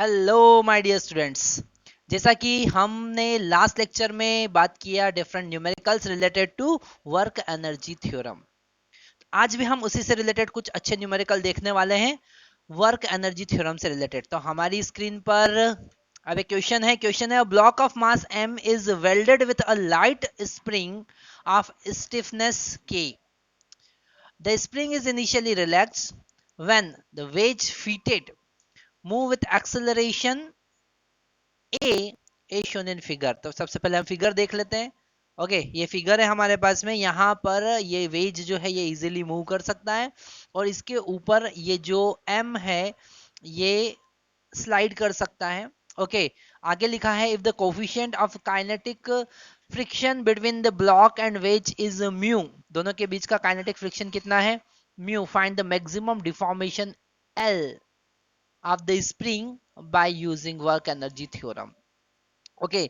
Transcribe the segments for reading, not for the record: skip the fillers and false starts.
Hello my dear students. जैसा कि हमने लास्ट लेक्चर में बात किया different numericals related to work energy theorem, आज भी हम उसी से रिलेटेड कुछ अच्छे न्यूमेरिकल देखने वाले हैं वर्क एनर्जी थ्योरम से रिलेटेड। तो हमारी स्क्रीन पर अब एक क्वेश्चन है block of mass m is welded with a light spring of stiffness k. The spring is initially relaxed when the wedge fitted move with acceleration A shown in figure. तो सबसे पहले हम figure देख लेते हैं। Okay, ये figure है हमारे पास में। यहाँ पर ये वेज जो है ये इजीली मूव कर सकता है और इसके ऊपर ये जो एम है ये स्लाइड कर सकता है। ओके, आगे लिखा है if the coefficient of kinetic friction between the block and wedge is mu, दोनों के बीच का काइनेटिक फ्रिक्शन कितना है mu, find the maximum deformation L of the spring by using work energy theorem. Okay,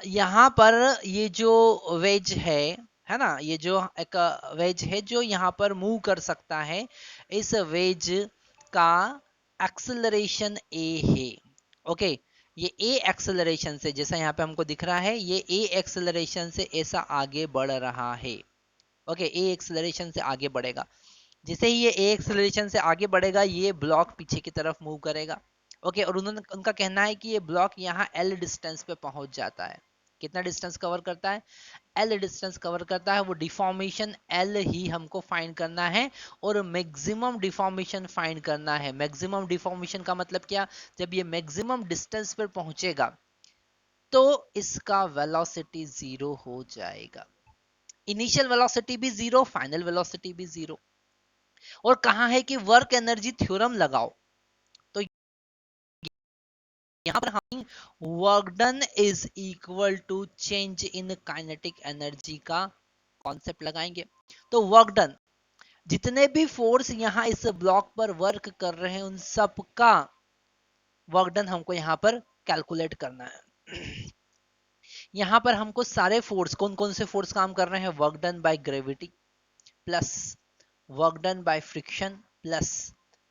यहाँ पर ये जो वेज है ना, ये जो एक वेज है जो यहाँ पर मूव कर सकता है, इस वेज का एक्सेलरेशन ए है। ओके, ये ए एक्सेलरेशन से, जैसा यहाँ पे हमको दिख रहा है, ये ए एक्सेलरेशन से ऐसा आगे बढ़ रहा है। ओके, ए एक्सेलरेशन से आगे बढ़ेगा। जैसे ही ये ए एक्सेलरेशन से आगे बढ़ेगा ये ब्लॉक पीछे की तरफ मूव करेगा। ओके, और उनका कहना है कि ये ब्लॉक यहाँ एल डिस्टेंस पे पहुंच जाता है। कितना डिस्टेंस कवर करता है? एल डिस्टेंस कवर करता है। वो डिफॉर्मेशन एल ही हमको फाइंड करना है और मैक्सिमम डिफॉर्मेशन फाइंड करना है। मैक्सिमम डिफॉर्मेशन का मतलब क्या? जब ये मैक्सिमम डिस्टेंस पर पहुंचेगा तो इसका वेलोसिटी जीरो हो जाएगा। इनिशियल वेलोसिटी भी जीरो, फाइनल वेलोसिटी भी जीरो। और कहा है कि वर्क एनर्जी थ्योरम लगाओ। तो यहां पर हम work done is equal to change in kinetic energy का कॉन्सेप्ट लगाएंगे। तो वर्क डन, जितने भी फोर्स यहां इस ब्लॉक पर वर्क कर रहे हैं उन सब का वर्क डन हमको यहां पर कैलकुलेट करना है। यहां पर हमको सारे फोर्स, कौन कौन से फोर्स काम कर रहे हैं? Work done by gravity plus work done by friction plus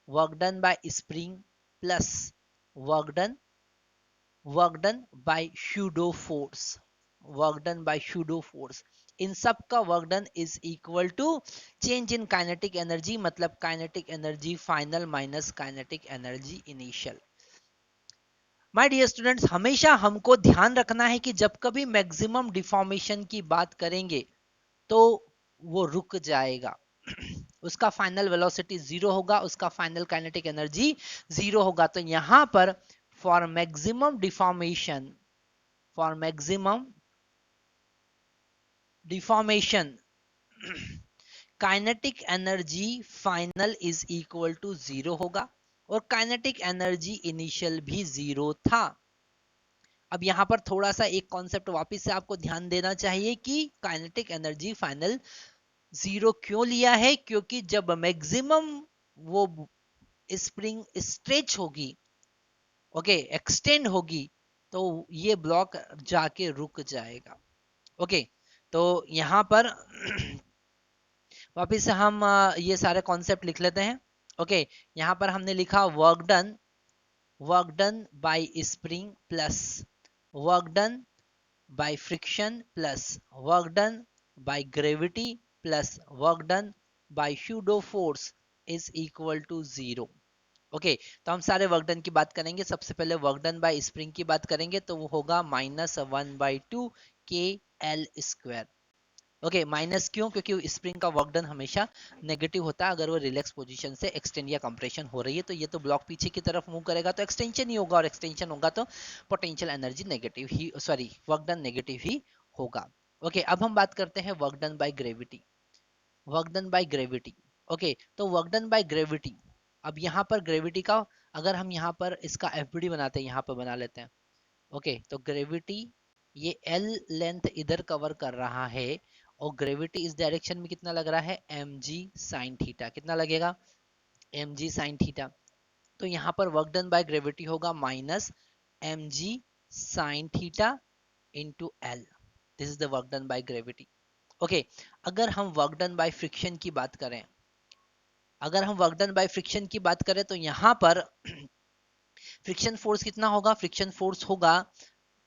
work done by spring plus work done by pseudo force, work done by pseudo force. इन सब का work done is equal to change in kinetic energy, मतलब kinetic energy final minus kinetic energy initial. My dear students, हमेशा हमको ध्यान रखना है कि जब कभी मैक्सिमम डिफॉर्मेशन की बात करेंगे तो वो रुक जाएगा। उसका फाइनल वेलोसिटी जीरो होगा, उसका फाइनल काइनेटिक एनर्जी जीरो होगा। तो यहां पर for maximum deformation kinetic energy final is equal to zero होगा और काइनेटिक एनर्जी इनिशियल भी जीरो था। अब यहां पर थोड़ा सा एक कॉन्सेप्ट वापस से आपको ध्यान देना चाहिए कि काइनेटिक एनर्जी फाइनल जीरो क्यों लिया है, क्योंकि जब मैक्सिमम वो स्प्रिंग स्ट्रेच होगी, ओके, एक्सटेंड होगी, तो ये ब्लॉक जाके रुक जाएगा। ओके, तो यहां पर वापिस से हम ये सारे कॉन्सेप्ट लिख लेते हैं। ओके, यहां पर हमने लिखा work done by spring plus work done by friction plus work done by gravity plus work done by pseudo force is equal to zero. Okay, तो हम सारे वर्क डन की बात करेंगे। सबसे पहले वर्क डन बाय स्प्रिंग की बात करेंगे तो वो होगा -1/2 KL²। ओके, माइनस क्यों? क्योंकि स्प्रिंग का वर्क डन हमेशा नेगेटिव होता है। अगर वो रिलैक्स पोजीशन से एक्सटेंड या कंप्रेशन हो रही है तो ये तो ब्लॉक पीछे की तरफ मूव करेगा तो एक्सटेंशन ही होगा, और एक्सटेंशन होगा तो पोटेंशियल एनर्जी नेगेटिव ही, सॉरी, वर्क डन नेगेटिव ही होगा। ओके, अब हम बात करते हैं work done by gravity. Work done by gravity, okay, तो वर्क डन बाय ग्रेविटी, अब यहाँ पर ग्रेविटी का अगर हम यहाँ पर इसका एफबीडी बनाते हैं, यहाँ पर बना लेते हैं। ओके, तो ग्रेविटी ये एल लेंथ इधर कवर कर रहा है और ग्रेविटी इस डायरेक्शन में कितना लग रहा है? mg sin theta. कितना लगेगा? mg sin theta. तो यहाँ पर वर्क डन बाय ग्रेविटी होगा -mg sin theta into L. This is the work done by gravity. Okay, अगर हम वर्क डन बाय फ्रिक्शन की बात करें, तो यहाँ पर फ्रिक्शन फोर्स कितना होगा? फ्रिक्शन फोर्स होगा,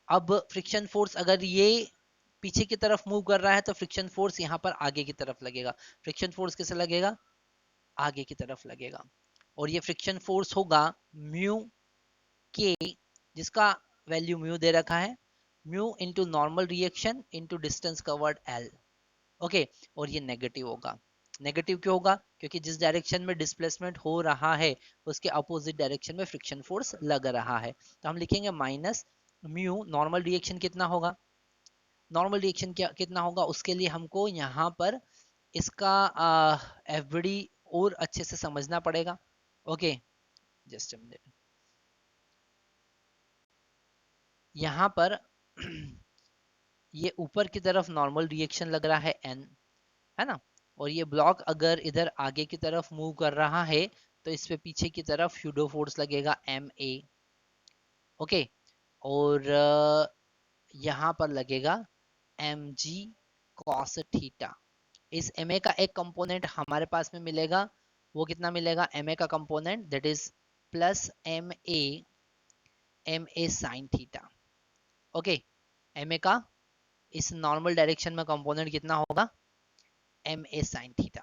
अब फ्रिक्शन फोर्स अगर ये पीछे की तरफ मूव कर रहा है तो फ्रिक्शन फोर्स यहाँ पर आगे की तरफ लगेगा। फ्रिक्शन फोर्स कैसे लगेगा? आगे की तरफ लगेगा। और ये फ्रिक्शन फोर्स होगा म्यू के, जिसका वैल्यू म्यू दे रखा है, mu into normal reaction into distance covered L. Okay, और ये नेगेटिव होगा। नेगेटिव क्यों होगा? क्योंकि जिस डायरेक्शन में डिस्प्लेसमेंट हो रहा है उसके अपोजिट डायरेक्शन में फ्रिक्शन फोर्स लग रहा है। तो हम लिखेंगे माइनस म्यू, नॉर्मल रिएक्शन कितना होगा? नॉर्मल रिएक्शन क्या कितना होगा? उसके लिए हमको यहाँ पर इसका एफबीडी और अच्छे से समझना पड़ेगा। Okay, just a minute. यहाँ पर ये ऊपर की तरफ नॉर्मल रिएक्शन लग रहा है n, है ना, और ये ब्लॉक अगर इधर आगे की तरफ मूव कर रहा है तो इस पे पीछे की तरफ स्यूडो फोर्स लगेगा ma। ओके, और यहाँ पर लगेगा mg cos थीटा। इस ma का एक कंपोनेंट हमारे पास में मिलेगा, वो कितना मिलेगा? ma का component that is plus ma sign theta. Okay, ma का इस नॉर्मल डायरेक्शन में कंपोनेंट कितना होगा? ma sine theta.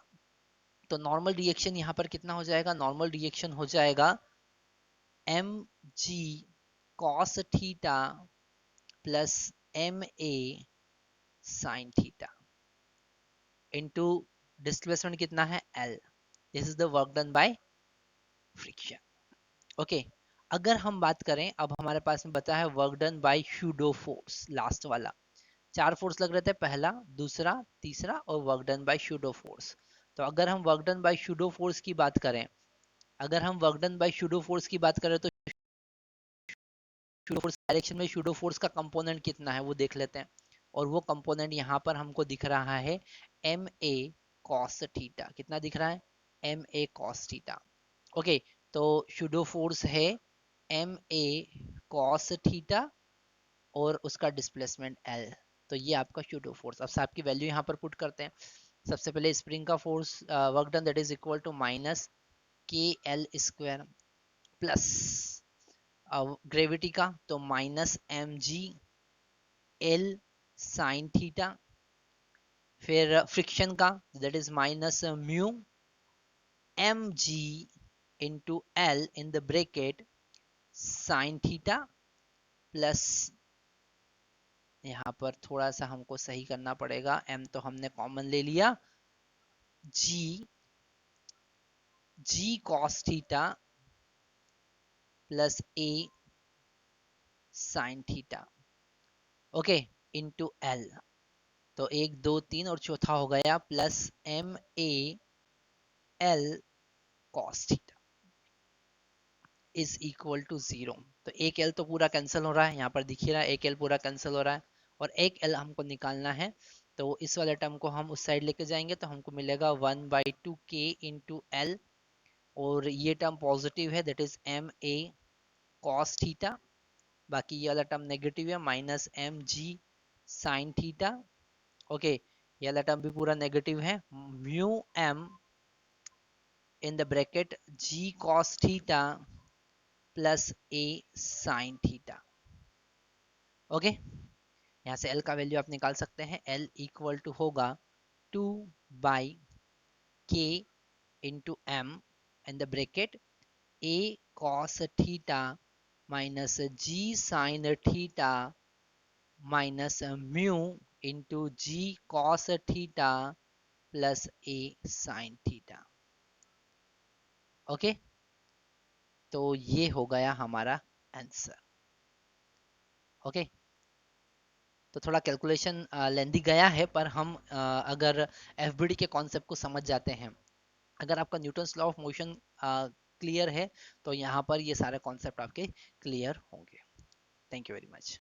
तो नॉर्मल रिएक्शन यहाँ पर कितना हो जाएगा? नॉर्मल रिएक्शन हो जाएगा mg cos theta plus ma sine theta into displacement कितना है? L। This is the work done by friction. Okay, अगर हम बात करें, अब हमारे पास में बता है work done bye pseudo force, last वाला। 4 फोर्स लग रहे थे, पहला, दूसरा, तीसरा और work done bye pseudo force. तो अगर हम work done bye pseudo force की बात करें, अगर हम work done bye pseudo force की बात करें तो स्यूडो फोर्स डायरेक्शन में स्यूडो फोर्स का कंपोनेंट कितना है वो देख लेते हैं। और वो कंपोनेंट यहाँ पर हमको दिख रहा है ma cos थीटा। कितना दिख रहा है? ma cos theta. ओके, तो स्यूडो फोर्स है ma cos थीटा और उसका डिस्प्लेसमेंट L। तो ये आपका स्यूडो फोर्स। अब आपकी वैल्यू यहाँ पर पुट करते हैं। सबसे पहले स्प्रिंग का force work done that is equal to minus k L square plus gravity का तो minus m g L sine theta, फिर फ्रिक्शन का that is minus mu m g into L in the bracket sine theta plus, यहाँ पर थोड़ा सा हमको सही करना पड़ेगा, m तो हमने कॉमन ले लिया, g cos theta plus a sine theta. Okay, into l। तो 1 2 3 और चौथा हो गया plus m a l cos theta is equal to 0। तो एक l तो पूरा कैंसिल हो रहा है, यहाँ पर दिख ही रहा है एक l पूरा कैंसिल हो रहा है, और एक l हमको निकालना है। तो इस वाले टर्म को हम उस साइड लेके जाएंगे तो हमको मिलेगा 1/2 k इंटू एल, और ये टर्म पॉजिटिव है that is m a cos theta, बाकी ये वाला टर्म नेगेटिव है minus m g sine theta. Okay, ये वाला टर्म भी पूरा नेगेटिव है, mu m in the bracket g cos theta plus a sine theta. Okay, यहाँ से L का वैल्यू आप निकाल सकते हैं। L इक्वल टू होगा 2/k into m in the bracket a cos theta minus g sine theta minus mu into g cos theta plus a sine theta. Okay, तो ये हो गया हमारा आंसर। ओके, तो थोड़ा कैलकुलेशन लेंदी गया है, पर हम अगर एफबीडी के कॉन्सेप्ट को समझ जाते हैं, अगर आपका Newton's law of motion clear है तो यहाँ पर ये सारे कॉन्सेप्ट आपके क्लियर होंगे। Thank you very much.